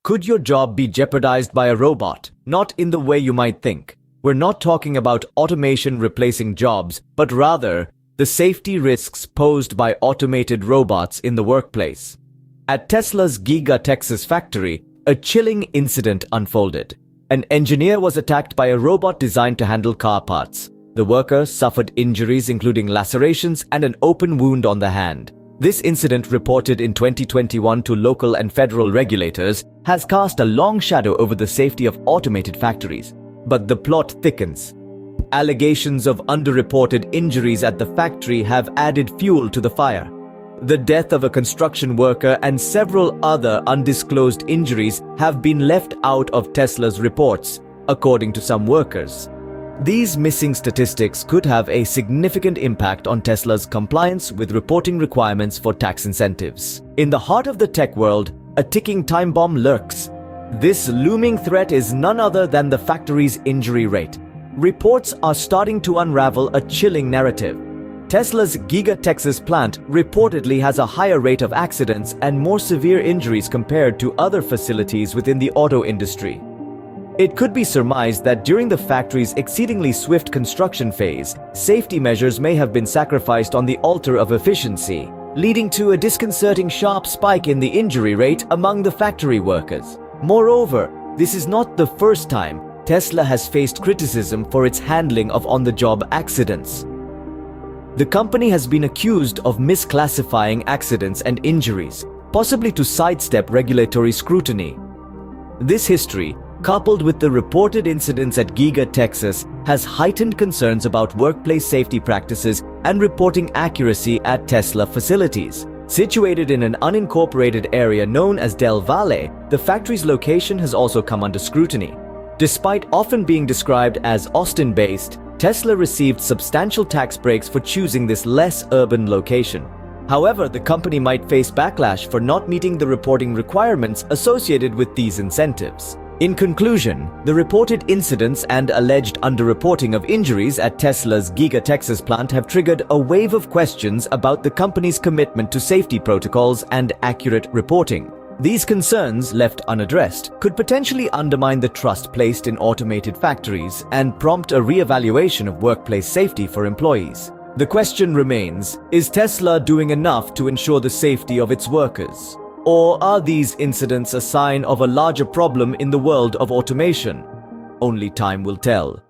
Could your job be jeopardized by a robot? Not in the way you might think. We're not talking about automation replacing jobs, but rather the safety risks posed by automated robots in the workplace. At Tesla's Giga, Texas factory, a chilling incident unfolded. An engineer was attacked by a robot designed to handle car parts. The worker suffered injuries including lacerations and an open wound on the hand. This incident, reported in 2021 to local and federal regulators, has cast a long shadow over the safety of automated factories. But the plot thickens. Allegations of underreported injuries at the factory have added fuel to the fire. The death of a construction worker and several other undisclosed injuries have been left out of Tesla's reports, according to some workers. These missing statistics could have a significant impact on Tesla's compliance with reporting requirements for tax incentives. In the heart of the tech world, a ticking time bomb lurks. This looming threat is none other than the factory's injury rate. Reports are starting to unravel a chilling narrative. Tesla's Giga, Texas plant reportedly has a higher rate of accidents and more severe injuries compared to other facilities within the auto industry. It could be surmised that during the factory's exceedingly swift construction phase, safety measures may have been sacrificed on the altar of efficiency, leading to a disconcerting sharp spike in the injury rate among the factory workers. Moreover, this is not the first time Tesla has faced criticism for its handling of on-the-job accidents. The company has been accused of misclassifying accidents and injuries, possibly to sidestep regulatory scrutiny. This history, coupled with the reported incidents at Giga, Texas, has heightened concerns about workplace safety practices and reporting accuracy at Tesla facilities. Situated in an unincorporated area known as Del Valle, the factory's location has also come under scrutiny. Despite often being described as Austin-based, Tesla received substantial tax breaks for choosing this less urban location. However, the company might face backlash for not meeting the reporting requirements associated with these incentives. In conclusion, the reported incidents and alleged underreporting of injuries at Tesla's Giga, Texas plant have triggered a wave of questions about the company's commitment to safety protocols and accurate reporting. These concerns, left unaddressed, could potentially undermine the trust placed in automated factories and prompt a re-evaluation of workplace safety for employees. The question remains, is Tesla doing enough to ensure the safety of its workers? Or are these incidents a sign of a larger problem in the world of automation? Only time will tell.